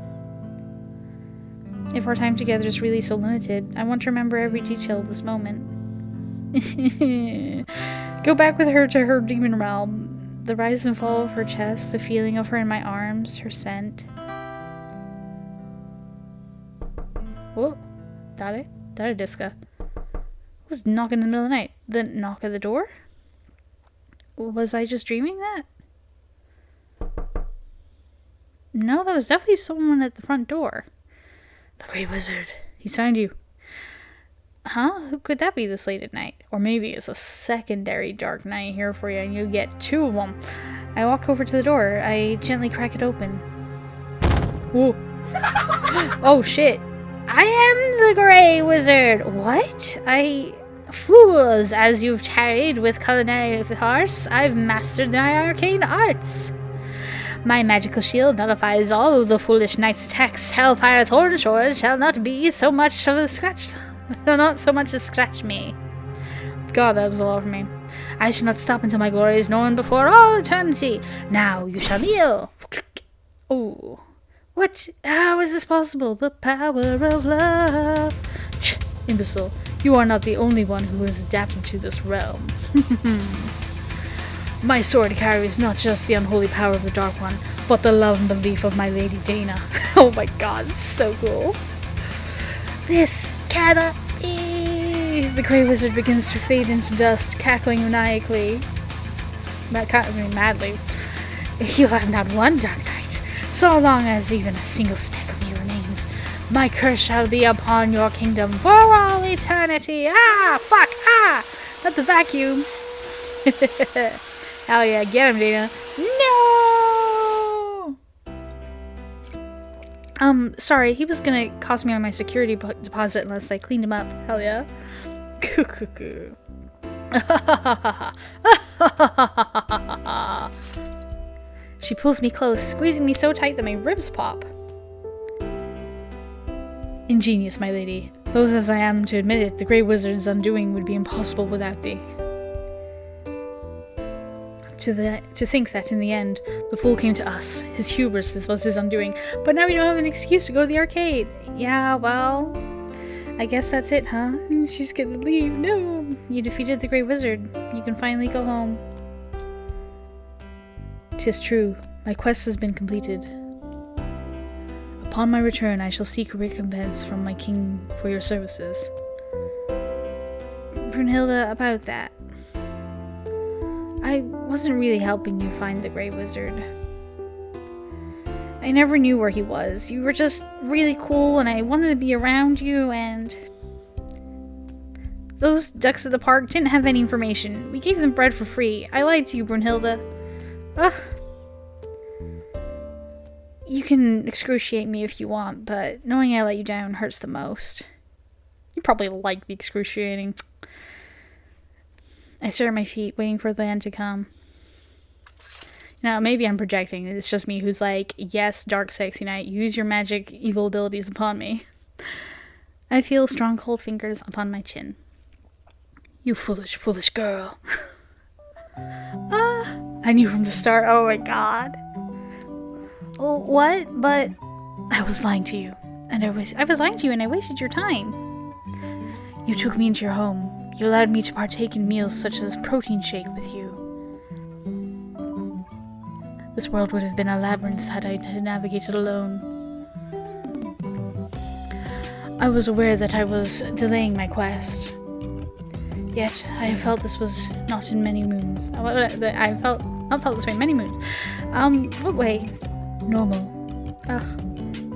If our time together is really so limited, I want to remember every detail of this moment. Go back with her to her demon realm. The rise and fall of her chest, the feeling of her in my arms, her scent. Whoa. Dare Diska. Was knocking in the middle of the night. The knock at the door? Was I just dreaming that? No, that was definitely someone at the front door. The Grey Wizard. He's found you. Huh? Who could that be this late at night? Or maybe it's a secondary Dark Knight here for you and you get two of them. I walk over to the door. I gently crack it open. Whoa. Oh shit. I am the Grey Wizard. What? Fools, as you've tarried with culinary farce, I've mastered my arcane arts. My magical shield nullifies all of the foolish knight's attacks. Hellfire Thornshore shall not be so much of a scratch. Not so much as scratch me. God, that was a lot for me. I shall not stop until my glory is known before all eternity. Now you shall kneel. Oh. What? How is this possible? The power of love. Imbecile. You are not the only one who has adapted to this realm. My sword carries not just the unholy power of the Dark One, but the love and belief of my Lady Dana. Oh my god, so cool. This cannot be. The Grey Wizard begins to fade into dust, cackling maniacally. Madly. You have not one Dark Knight, so long as even a single speck of me remains. My curse shall be upon your kingdom for all eternity. Ah, fuck, ah! Not the vacuum. Hell yeah, get him, Dana. No! Sorry, he was gonna cost me on my security deposit unless I cleaned him up. Hell yeah. She pulls me close, squeezing me so tight that my ribs pop. Ingenious, my lady. Loath as I am to admit it, the Grey Wizard's undoing would be impossible without thee. To think that, in the end, the fool came to us. His hubris was his undoing. But now we don't have an excuse to go to the arcade. Yeah, well, I guess that's it, huh? She's gonna leave. No! You defeated the Grey Wizard. You can finally go home. 'Tis true. My quest has been completed. Upon my return, I shall seek a recompense from my king for your services. Brunhilde, about that. I wasn't really helping you find the Grey Wizard. I never knew where he was. You were just really cool and I wanted to be around you and... Those ducks at the park didn't have any information. We gave them bread for free. I lied to you, Brunhilde. Ugh. You can excruciate me if you want, but knowing I let you down hurts the most. You probably like the excruciating. I stare at my feet, waiting for the end to come. Now, maybe I'm projecting. It's just me who's like, yes, dark sexy knight, use your magic evil abilities upon me. I feel strong cold fingers upon my chin. You foolish, foolish girl. I knew from the start. Oh my god. Oh, what? But I was lying to you. And I was lying to you and I wasted your time. You took me into your home. You allowed me to partake in meals such as protein shake with you. This world would have been a labyrinth had I navigated alone. I was aware that I was delaying my quest. Yet, I have felt this was not in many moons. I felt not felt this way in many moons. What way? Normal.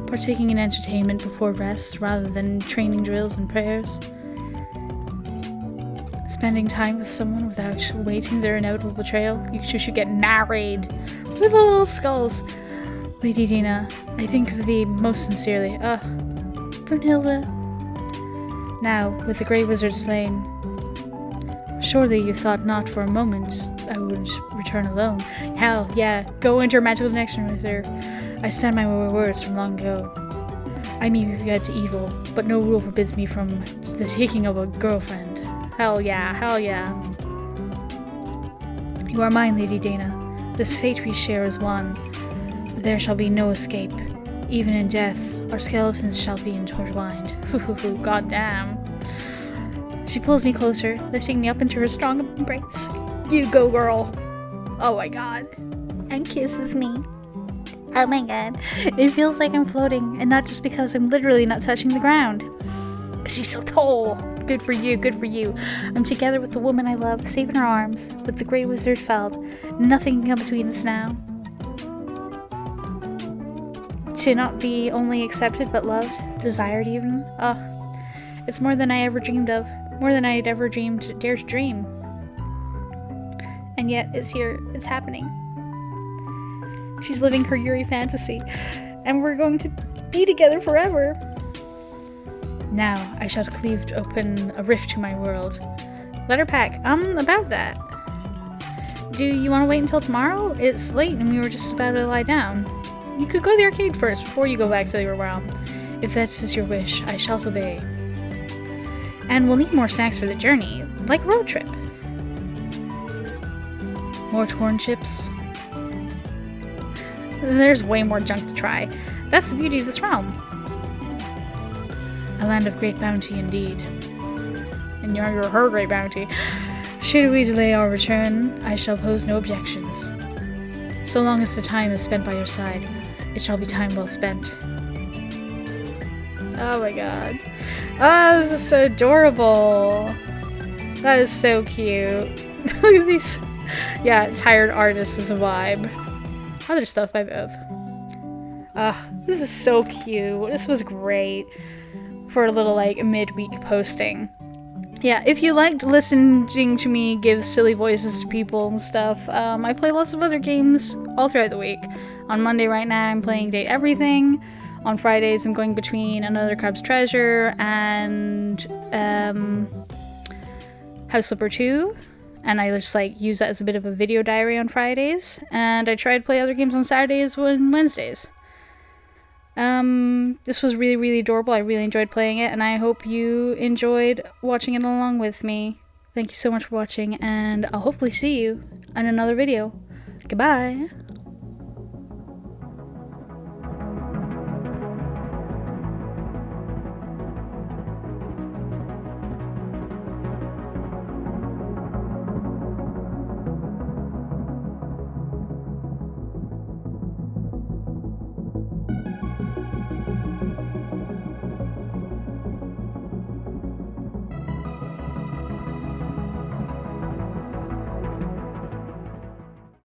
Partaking in entertainment before rest rather than training drills and prayers. Spending time with someone without awaiting their inevitable betrayal. You should get married. With little skulls. Lady Dina, I think of thee most sincerely. Brunhilde. Now, with the Grey Wizard slain, surely you thought not for a moment I would return alone. Hell, yeah, go into her magical connection with her. I stand by my words from long ago. I may be led to evil, but no rule forbids me from the taking of a girlfriend. Hell yeah, hell yeah. You are mine, Lady Dana. This fate we share is one. There shall be no escape. Even in death, our skeletons shall be intertwined. God damn. She pulls me closer, lifting me up into her strong embrace. You go, girl. Oh my god. And kisses me. Oh my god. It feels like I'm floating, and not just because I'm literally not touching the ground. She's so tall. Good for you, good for you. I'm together with the woman I love, safe in her arms, with the grey wizard Feld. Nothing can come between us now. To not be only accepted but loved, desired even. It's more than I ever dreamed of. More than I'd ever dared to dream. And yet, it's here. It's happening. She's living her Yuri fantasy. And we're going to be together forever. Now, I shall cleave open a rift to my world. Letter pack. About that. Do you want to wait until tomorrow? It's late and we were just about to lie down. You could go to the arcade first before you go back to your realm. If that is your wish, I shall obey. And we'll need more snacks for the journey, like a road trip. More corn chips. There's way more junk to try. That's the beauty of this realm. A land of great bounty indeed. And you're her great bounty. Should we delay our return, I shall pose no objections. So long as the time is spent by your side, it shall be time well spent. Oh my god. Oh, this is so adorable. That is so cute. Look at these. Yeah, tired artist is a vibe. Other stuff by both. This is so cute. This was great for a little like midweek posting. Yeah, if you liked listening to me give silly voices to people and stuff, I play lots of other games all throughout the week. On Monday right now I'm playing Date Everything. On Fridays I'm going between Another Crab's Treasure and House Flipper 2. And I just like use that as a bit of a video diary on Fridays. And I try to play other games on Saturdays and Wednesdays. This was really, really adorable. I really enjoyed playing it, and I hope you enjoyed watching it along with me. Thank you so much for watching, and I'll hopefully see you in another video. Goodbye!